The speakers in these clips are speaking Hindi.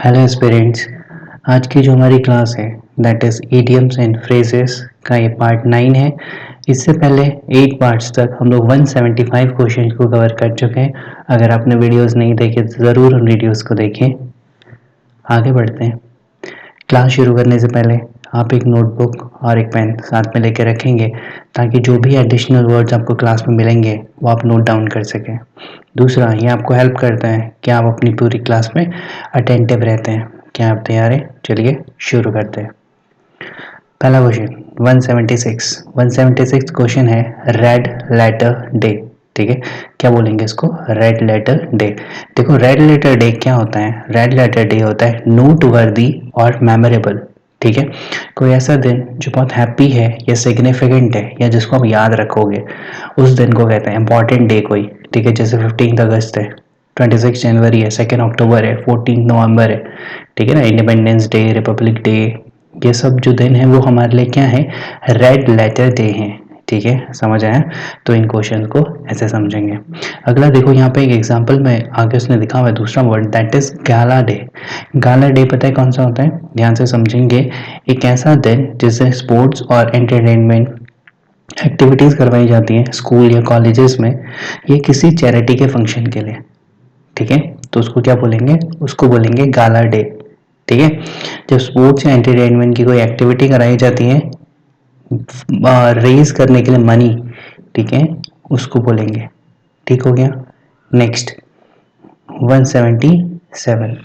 Hello aspirants. आज की जो हमारी क्लास है that is idioms and phrases का ये पार्ट 9 है। इससे पहले 8 पार्ट्स तक हम लोग 175 क्वेश्चन को कवर कर चुके हैं। अगर आपने वीडियोस नहीं देखे तो ज़रूर उन वीडियोस को देखें। आगे बढ़ते हैं। क्लास शुरू करने से पहले आप एक नोटबुक और एक पेन साथ में लेके रखेंगे ताकि जो भी एडिशनल वर्ड्स आपको क्लास में मिलेंगे वो आप नोट डाउन कर सकें। दूसरा, ये आपको हेल्प करता है कि आप अपनी पूरी क्लास में अटेंटिव रहते हैं। क्या आप तैयार हैं? चलिए शुरू करते हैं। पहला क्वेश्चन 176 क्वेश्चन है रेड लेटर डे। ठीक है, क्या बोलेंगे इसको? Red letter day. देखो, रेड लेटर डे क्या होता है? रेड लेटर डे होता है नोट वर्दी और मेमोरेबल। ठीक है, कोई ऐसा दिन जो बहुत हैप्पी है या सिग्निफिकेंट है या जिसको आप याद रखोगे, उस दिन को कहते हैं इंपॉर्टेंट डे कोई। ठीक है, जैसे 15 अगस्त है, 26 जनवरी है, 2 अक्टूबर है, 14 नवंबर है। ठीक है ना, इंडिपेंडेंस डे, रिपब्लिक डे, ये सब जो दिन है वो हमारे लिए क्या है? रेड लेटर डे हैं। ठीक है, समझ आया? तो इन क्वेश्चन को ऐसे समझेंगे। अगला देखो, यहाँ पे एक एग्जांपल में आगे उसने लिखा हुआ है दूसरा word that is gala day. Gala day पता है कौन सा होता है? ध्यान से समझेंगे। एक ऐसा दिन जिससे स्पोर्ट्स और एंटरटेनमेंट एक्टिविटीज करवाई जाती हैं स्कूल या कॉलेजेस में, ये किसी चैरिटी के फंक्शन के लिए। ठीक है, तो उसको क्या बोलेंगे? उसको बोलेंगे गाला डे। ठीक है, जब स्पोर्ट्स या एंटरटेनमेंट की कोई एक्टिविटी कराई जाती है रेज करने के लिए मनी, ठीक है, उसको बोलेंगे। ठीक हो गया। नेक्स्ट 177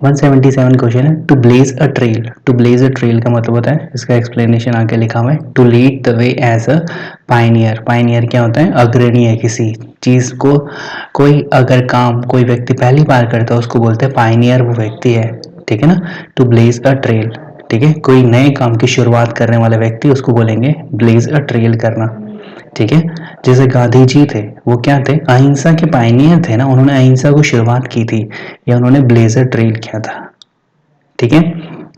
177 क्वेश्चन है to blaze a trail. To blaze a trail का मतलब होता है, इसका एक्सप्लेनेशन आगे लिखा हुआ है, to lead the way as a pioneer. Pioneer क्या होता है? अग्रणी है किसी चीज को। कोई अगर काम कोई व्यक्ति पहली बार करता है उसको बोलते हैं पायनियर, वो व्यक्ति है। ठीक है ना, टू ब्लेज अ ट्रेल। ठीक है, कोई नए काम की शुरुआत करने वाला व्यक्ति, उसको बोलेंगे ब्लेज अ ट्रेल करना। ठीक है, जैसे गांधी जी थे, वो क्या थे? अहिंसा के पायनियर थे ना, उन्होंने अहिंसा को शुरुआत की थी या उन्होंने ब्लेजर ट्रेल किया था। ठीक है,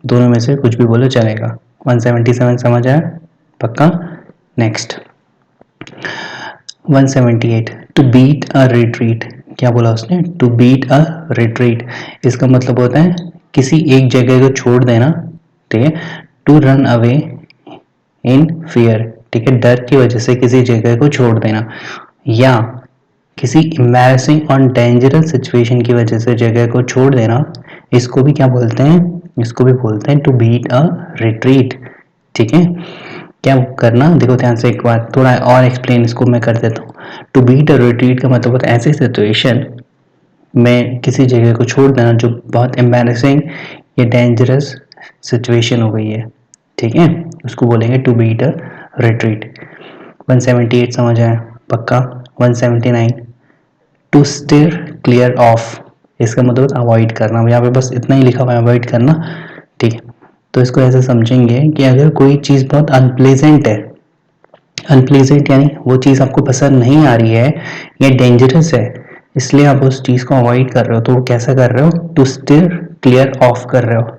दोनों में से कुछ भी बोलो चलेगा। 177 समझ आया? पक्का। Next 178 to beat a retreat. क्या बोला उसने? To beat a retreat. इसका मतलब होता है किसी एक जगह को छोड़ देना। ठीक है, to run away in fear. ठीक है, डर की वजह से किसी जगह को छोड़ देना, या किसी एम्बैरेसिंग और डेंजरस सिचुएशन की वजह से जगह को छोड़ देना, इसको भी क्या बोलते हैं? इसको भी बोलते हैं टू बीट अ रिट्रीट। ठीक है, क्या करना? देखो ध्यान से, एक बार थोड़ा और एक्सप्लेन इसको मैं कर देता हूँ। टू बीट अ रिट्रीट का मतलब होता है ऐसी सिचुएशन में किसी जगह को छोड़ देना जो बहुत एम्बैरेसिंग या डेंजरस सिचुएशन हो गई है। ठीक है, उसको बोलेंगे टू बीट अ रिट्रीट। 178 समझ आया? पक्का। 179 टू स्टीयर क्लियर ऑफ। इसका मतलब अवॉइड करना। यहाँ पे बस इतना ही लिखा हुआ है, अवॉइड करना। ठीक है, तो इसको ऐसे समझेंगे कि अगर कोई चीज़ बहुत अनप्लेजेंट है, अनप्लेजेंट यानी वो चीज़ आपको पसंद नहीं आ रही है या डेंजरस है, इसलिए आप उस चीज़ को अवॉइड कर रहे हो, तो वो कैसा कर रहे हो? टू स्टीयर क्लियर ऑफ कर रहे हो।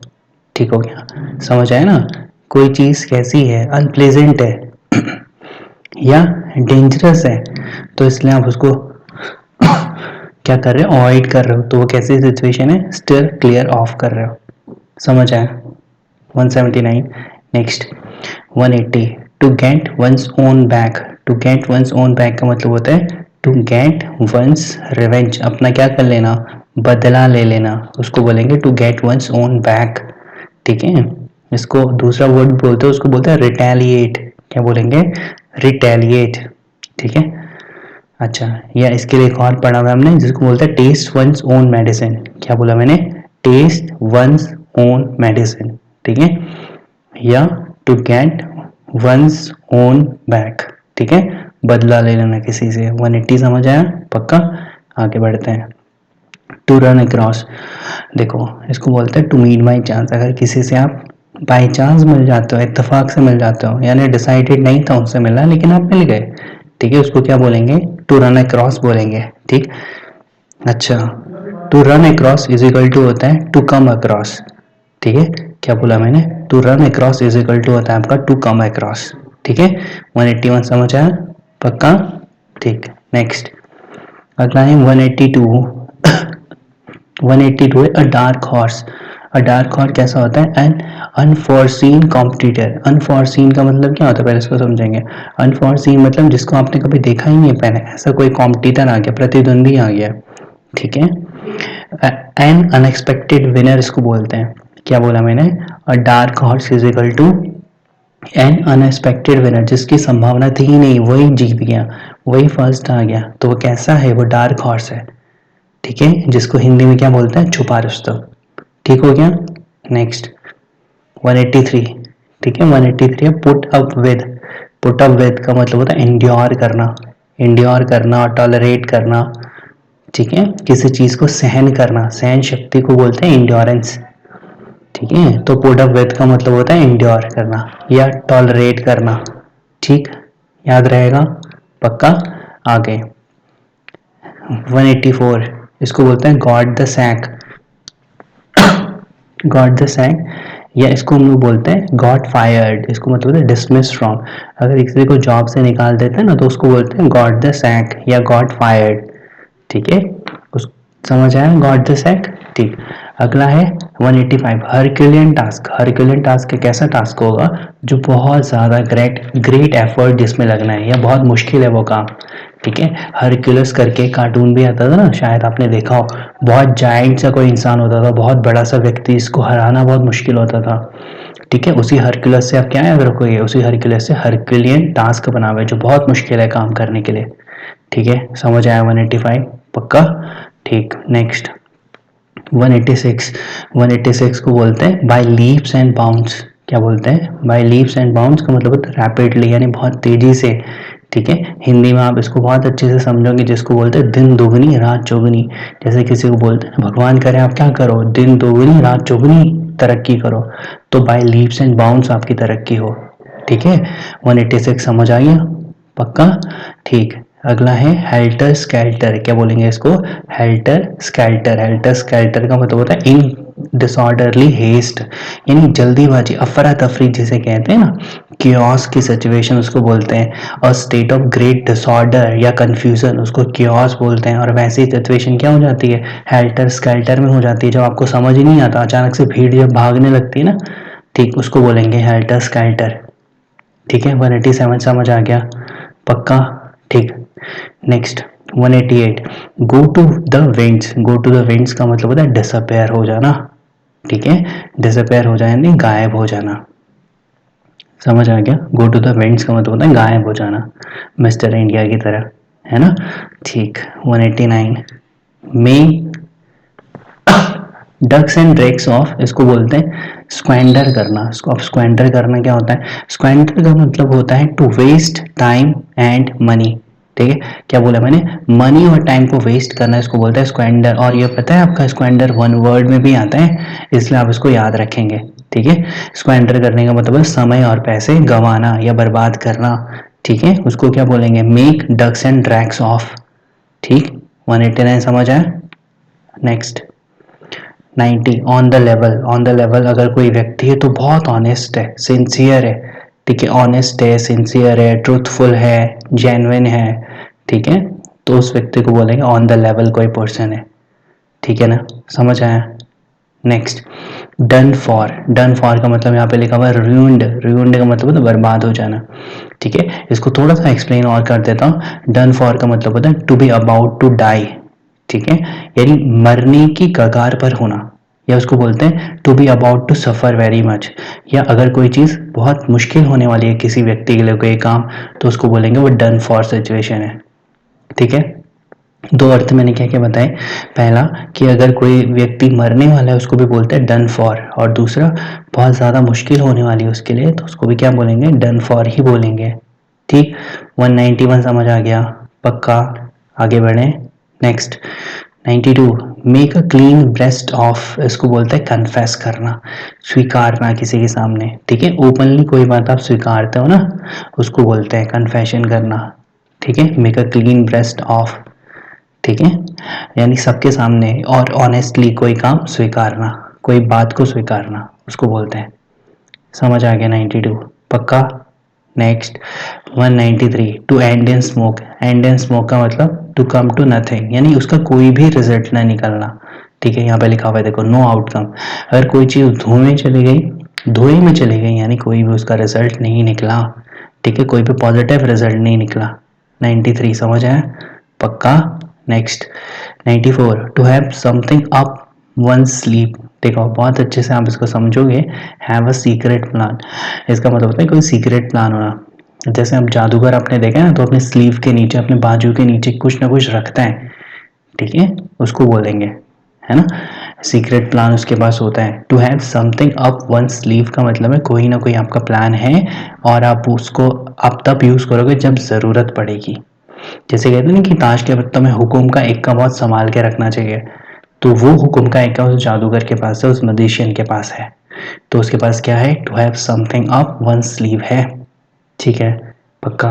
ठीक हो गया, समझ आया ना? कोई चीज़ कैसी है? अनप्लेजेंट है या डेंजरस है, तो इसलिए आप उसको क्या कर रहे हो? अवॉइड कर रहे हो। तो वो कैसी सिचुएशन है? स्टीयर क्लियर ऑफ कर रहे हो। समझ आया? 179। Next 180 to get one's own back. To get one's own back का मतलब होता है टू गेट वंस रिवेंज। अपना क्या कर लेना? बदला ले लेना, उसको बोलेंगे to get one's own back. ठीक है, इसको दूसरा वर्ड बोलते हैं, उसको बोलते हैं रिटेलिएट। क्या बोलेंगे? रिटेलिएट। ठीक है, अच्छा, या इसके लिए एक और पढ़ा हुआ हमने जिसको बोलते हैं टेस्ट वंस ओन मेडिसिन। क्या बोला मैंने? Taste one's own medicine. ठीक है, या to get one's own back. ठीक है, बदला ले लेना किसी से। 180 समझ आया? पक्का। आगे बढ़ते हैं। To run across. देखो, इसको बोलते हैं टू मीट बाई चांस। अगर किसी से आप बाई चांस मिल जाते हो, इत्तेफाक से मिल जाते हो, यानी डिसाइडेड नहीं था उनसे मिलना लेकिन आप मिल गए, ठीक है, उसको क्या बोलेंगे? टू रन अक्रॉस बोलेंगे। ठीक, अच्छा, to run across is equal to होता है टू कम अक्रॉस। ठीक है, क्या बोला मैंने? To run across is equal to होता है आपका टू कम अक्रॉस। ठीक है, 181 समझ आया? पक्का। ठीक, नेक्स्ट अगला है 182 182 है अ डार्क हॉर्स। अ डार्क हॉर्स कैसा होता है? N अनफॉरसीन competitor. अनफॉरसीन का मतलब क्या होता है, पहले इसको समझेंगे। अनफॉरसीन मतलब जिसको आपने कभी देखा ही नहीं है पहले, ऐसा कोई कॉम्पिटिटर आ गया, प्रतिद्वंदी आ गया, ठीक है। एन अनएक्सपेक्टेड विनर इसको बोलते हैं। क्या बोला मैंने? A dark horse is equal to an unexpected winner, जिसकी संभावना थी ही नहीं वही जीत गया, वही फर्स्ट आ गया, तो वो कैसा है? वो डार्क हॉर्स है, ठीक है, जिसको हिंदी में क्या बोलते हैं? छुपा रुस्तम। ठीक हो गया। नेक्स्ट 183, ठीक है, 183 है put up with. Put up with का मतलब होता है इंड्योर करना, इंड्योर करना, टॉलरेट करना, ठीक है, किसी चीज को सहन करना, सहन शक्ति को बोलते हैं इंड्योरेंस, ठीक है। तो पुट अप विद का मतलब होता है इंड्योर करना या टॉलरेट करना, ठीक, याद रहेगा पक्का। आगे 184, इसको बोलते हैं got the sack. Got the sack, या इसको हम लोग बोलते हैं गॉट फायर्ड, इसको मतलब है डिसमिस फ्रॉम। अगर किसी को जॉब से निकाल देते हैं ना तो उसको बोलते हैं गॉट द सैक या गॉट फायर्ड, ठीक है। उस समझ आया गॉट द सैक, ठीक। अगला है 185 हरक्यूलियन टास्क। हरक्यूलियन टास्क कैसा टास्क होगा? जो बहुत ज़्यादा ग्रेट ग्रेट एफर्ट जिसमें लगना है या बहुत मुश्किल है वो काम, ठीक है। हरक्यूलस करके कार्टून भी आता था ना, शायद आपने देखा हो। बहुत जाइंट सा कोई इंसान होता था, बहुत बड़ा सा व्यक्ति, इसको हराना बहुत मुश्किल होता था, ठीक है। उसी हरक्यूलस से आप क्या याद रखोगे? उसी हरक्यूलस से हरक्यूलियन टास्क बना हुआ है जो बहुत मुश्किल है काम करने के लिए, ठीक है। समझ आया 185 पक्का, ठीक। नेक्स्ट 186, 186 को बोलते हैं बाय लीप्स एंड बाउंड्स। क्या बोलते हैं? बाय लीप्स एंड बाउंड्स का मतलब होता है रैपिडली, यानी बहुत तेजी से, ठीक है। हिंदी में आप इसको बहुत अच्छे से समझोगे, जिसको बोलते हैं दिन दोगुनी रात चौगुनी। जैसे किसी को बोलते हैं भगवान करे आप क्या करो, दिन दोगुनी रात चौगुनी तरक्की करो, तो बाय लीप्स एंड बाउंड्स आपकी तरक्की हो, ठीक है। 186 समझ आ गया पक्का, ठीक। अगला है हेल्टर स्केल्टर। क्या बोलेंगे इसको? Helter skeletal. हेल्टर स्केल्टर का मतलब होता है इन डिसऑर्डरली हेस्ट, यानी जल्दीबाजी, अफरा तफरी जिसे कहते हैं ना, क्योस की सिचुएशन उसको बोलते हैं। और स्टेट ऑफ ग्रेट डिसऑर्डर या कंफ्यूजन उसको क्योस बोलते हैं। और वैसी सिचुएशन क्या हो जाती है? हेल्टर स्केल्टर में हो जाती है, जब आपको समझ ही नहीं आता, अचानक से भीड़ जब भागने लगती है ना, ठीक, उसको बोलेंगे हेल्टर स्केल्टर, ठीक है। 187 समझ आ गया पक्का, ठीक। Next 188 go to the winds. Go to the winds का मतलब होता है डिसअपेयर हो जाना, ठीक है। डिसअपेयर हो जाना यानी गायब हो जाना, समझ आ गया। गो टू द विंड्स का मतलब होता है गायब हो जाना, मिस्टर इंडिया की तरह, है ना, ठीक। 189 मे डक्स एंड ड्रैक्स ऑफ, इसको बोलते हैं स्क्वेंडर करना। अब स्क्वेंडर करना क्या होता है? स्क्वेंडर का मतलब होता है to waste time and money, ठीक है। क्या बोला मैंने? मनी और टाइम को वेस्ट करना, इसको बोलते हैं स्क्वेंडर। और ये पता है आपका स्क्वेंडर वन वर्ड में भी आता है, इसलिए आप इसको याद रखेंगे, ठीक है। स्क्वेंडर करने का मतलब है समय और पैसे गंवाना या बर्बाद करना, ठीक है। उसको क्या बोलेंगे? Make ducks and drakes of, ठीक। 189 समझ आया। Next 90 on the level. On the level अगर कोई व्यक्ति है तो बहुत ऑनेस्ट है, सिंसियर है, ठीक है। ऑनेस्ट है, सिंसियर है, ट्रूथफुल है, जेन्युइन है, ठीक है, तो उस व्यक्ति को बोलेंगे ऑन द लेवल कोई पर्सन है, ठीक है ना, समझ आया। Next done for. Done for का मतलब यहाँ पे लिखा हुआ है रूइंड। रूइंड का मतलब होता है बर्बाद हो जाना, ठीक है। इसको थोड़ा सा एक्सप्लेन और कर देता हूँ। डन फॉर का मतलब होता है to be about to die, ठीक है, यानी मरने की कगार पर होना, या उसको बोलते हैं to be about to suffer very much. या अगर कोई चीज़ बहुत मुश्किल होने वाली है किसी व्यक्ति के लिए कोई काम, तो उसको बोलेंगे वो डन फॉर सिचुएशन है, ठीक है। दो अर्थ मैंने क्या क्या बताए? पहला कि अगर कोई व्यक्ति मरने वाला है उसको भी बोलते हैं डन फॉर, और दूसरा बहुत ज़्यादा मुश्किल होने वाली है उसके लिए तो उसको भी क्या बोलेंगे? डन फॉर ही बोलेंगे, ठीक। 191 समझ आ गया पक्का, आगे बढ़े। Next 92 make a clean breast of, इसको बोलते हैं कन्फेस करना, स्वीकारना किसी के सामने, ठीक है। ओपनली कोई बात आप स्वीकारते हो ना, उसको बोलते हैं कन्फेशन करना, ठीक है। Make a clean breast of, ठीक है, यानी सबके सामने और ऑनेस्टली कोई काम स्वीकारना, कोई बात को स्वीकारना, उसको बोलते हैं। समझ आ गया 92 पक्का। Next 193 to end in smoke. End in smoke का मतलब टू कम टू नथिंग, यानी उसका कोई भी रिजल्ट ना निकलना, ठीक है, यहाँ पे लिखा हुआ है देखो, नो आउटकम। अगर कोई चीज़ धुएं में चली गई यानी कोई भी उसका रिजल्ट नहीं निकला, ठीक है, कोई भी पॉजिटिव रिजल्ट नहीं निकला। 93 समझ आया? पक्का। Next 94, to have something up one sleeve. देखो बहुत अच्छे से आप इसको समझोगे, हैव अ सीक्रेट प्लान, इसका मतलब होता है कोई सीक्रेट प्लान होना। जैसे हम जादूगर अपने देखे ना, तो अपने स्लीव के नीचे, अपने बाजू के नीचे कुछ ना कुछ रखता है, ठीक है, उसको बोलेंगे, है ना, सीक्रेट प्लान उसके पास होता है। To have something up one sleeve का मतलब है कोई ना कोई आपका प्लान है और आप उसको आप तब यूज करोगे जब जरूरत पड़ेगी। जैसे कहते हैं ना कि ताश के पत्तों में हुकुम का इक्का बहुत संभाल के रखना चाहिए, तो वो हुकुम का इक्का उस जादूगर के पास है, उस मजिशियन के पास है। तो उसके पास क्या है? To have something up one sleeve है, ठीक है, पक्का।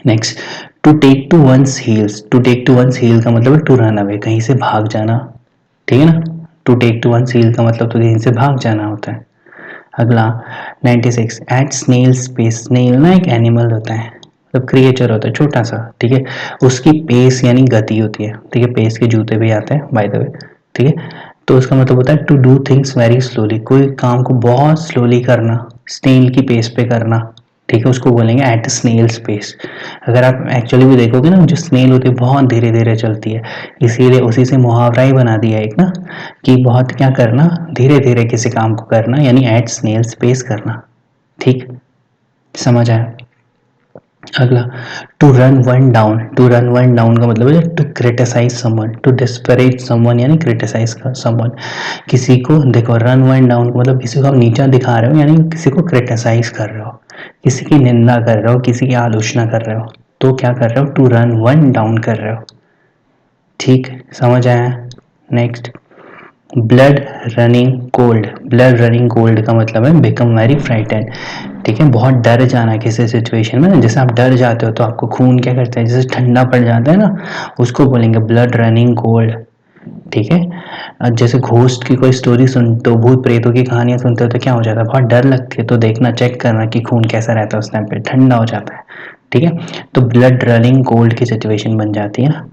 Next, to take to one's heels. To take to one's heel का मतलब है टू रन अवे, कहीं से भाग जाना, ठीक है ना। To take to one's heel का मतलब तो कहीं से भाग जाना होता है। अगला 96, एट स्नेल स्पेस। स्नेल ना एक एनिमल होता है, मतलब क्रिएचर होता है छोटा सा, ठीक है, उसकी पेस यानी गति होती है, ठीक है, पेस के जूते भी आते हैं बाय द वे, ठीक है। तो उसका मतलब होता है to do things very slowly, कोई काम को बहुत स्लोली करना, स्नेल की पेस पे करना, ठीक है, उसको बोलेंगे एट स्नेल स्पेस। अगर आप एक्चुअली भी देखोगे ना, जो स्नेल होती है बहुत धीरे धीरे चलती है, इसीलिए उसी से मुहावरा ही बना दिया एक ना, कि बहुत क्या करना, धीरे धीरे किसी काम को करना, यानी एट स्नेल स्पेस करना, ठीक, समझ आया। अगला, to run one down. To run one down का मतलब है to criticise someone, to disparage someone यानी क्रिटिसाइज समवन। किसी को देखो, रन वन डाउन का मतलब किसी को आप नीचा दिखा रहे हो, यानी किसी को क्रिटिसाइज कर रहे हो, किसी की निंदा कर रहे हो, किसी की आलोचना कर रहे हो, तो क्या कर रहे हो? टू रन वन डाउन कर रहे हो, ठीक, समझ आया। Next, blood running cold. Blood running cold का मतलब है बिकम वेरी फ्राइटेंड, ठीक है, बहुत डर जाना किसी सिचुएशन में ना, जैसे आप डर जाते हो तो आपको खून क्या करता है, जैसे ठंडा पड़ जाता है ना, उसको बोलेंगे ब्लड रनिंग कोल्ड, ठीक है। जैसे घोस्ट की कोई स्टोरी सुनते हो, भूत प्रेतों की कहानियां सुनते हो, तो क्या हो जाता है, बहुत डर लगती है, तो देखना, चेक करना कि खून कैसा रहता है उस टाइम पे, ठंडा हो जाता है, ठीक है। तो ब्लड रनिंग कोल्ड की सिचुएशन बन जाती है ना,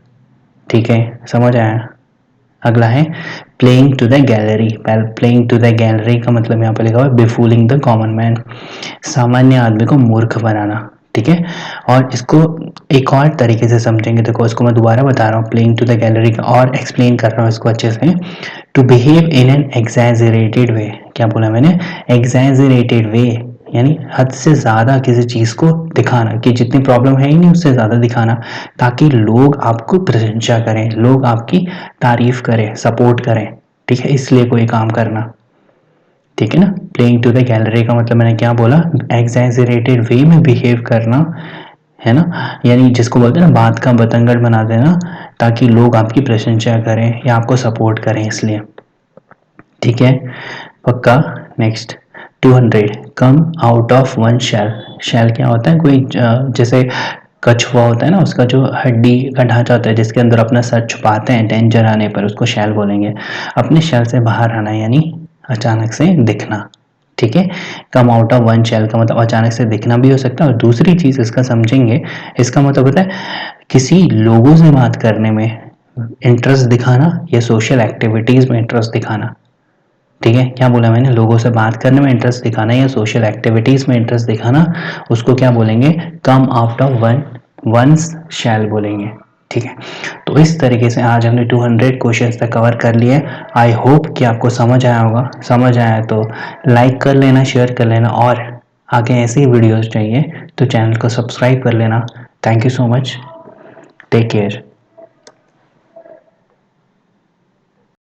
ठीक है, समझ आया। अगला है playing to the gallery. Playing to the gallery का मतलब यहाँ पे लिखा हुआ है बिफूलिंग द कॉमन मैन, सामान्य आदमी को मूर्ख बनाना, ठीक है। और इसको एक और तरीके से समझेंगे, देखो इसको मैं दोबारा बता रहा हूँ, प्लेइंग टू द गैलरी का और एक्सप्लेन कर रहा हूँ इसको अच्छे से। To behave in an exaggerated way. क्या बोला मैंने? एग्जैजरेटेड वे, यानी हद से ज़्यादा किसी चीज़ को दिखाना, कि जितनी प्रॉब्लम है ही नहीं उससे ज़्यादा दिखाना, ताकि लोग आपको प्रशंसा करें, लोग आपकी तारीफ करें, सपोर्ट करें, ठीक है, इसलिए कोई काम करना, ठीक है ना। प्लेइंग टू द गैलरी का मतलब मैंने क्या बोला? एग्जैजरेटेड वे में बिहेव करना, है ना, यानी जिसको बोलते हैं ना बात का बतंगड़ बना देना, ताकि लोग आपकी प्रशंसा करें या आपको सपोर्ट करें, इसलिए, ठीक है, पक्का। Next 200, come out of one shell. Shell क्या होता है? कोई जैसे कछुआ होता है ना, उसका जो हड्डी का ढांचा होता है जिसके अंदर अपना सर छुपाते हैं डेंजर आने पर, उसको शेल बोलेंगे। अपने शेल से बाहर आना यानी अचानक से दिखना, ठीक है। Come out of one shell का मतलब अचानक से दिखना भी हो सकता है, और दूसरी चीज इसका समझेंगे, इसका मतलब होता है किसी लोगों से बात करने में इंटरेस्ट दिखाना या सोशल एक्टिविटीज में इंटरेस्ट दिखाना, ठीक है। क्या बोला मैंने? लोगों से बात करने में इंटरेस्ट दिखाना या सोशल एक्टिविटीज में इंटरेस्ट दिखाना, उसको क्या बोलेंगे? कम आउट ऑफ वंस शैल बोलेंगे, ठीक है। तो इस तरीके से आज हमने 200 क्वेश्चंस तक कवर कर लिए। आई होप कि आपको समझ आया होगा। समझ आया तो लाइक कर लेना, शेयर कर लेना, और आगे ऐसे ही वीडियोस चाहिए तो चैनल को सब्सक्राइब कर लेना। Thank you so much, take care.